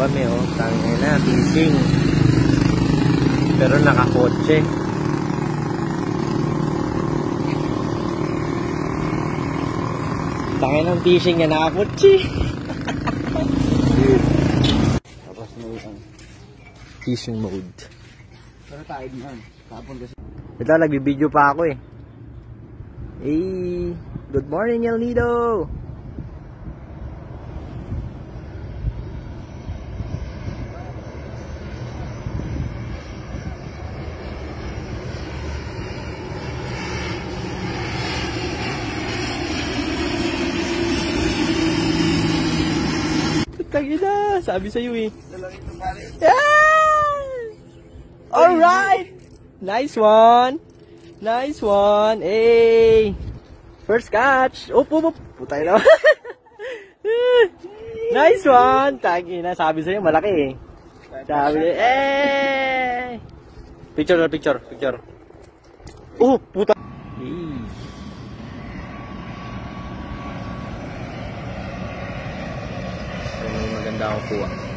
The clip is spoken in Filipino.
kami, oh. Tangin na, fishing. Pero nakakotse. Tangin ng fishing niya, nakakotse. Tapos na yung Fishing mode. pero tayo din. Tapon kasi. Ito, nagbibideo pa ako eh. Hey, good morning El Nido! Tagina, sabi sa'yo eh. Yeah! Alright! Nice one! Nice one! Hey! First catch! Up! Putay na. Nice one! Tagina, sabi sa'yo, malaki eh. Sabi sa'yo, eh! Picture. Oh, puta! Hey! May maganda akong kuha.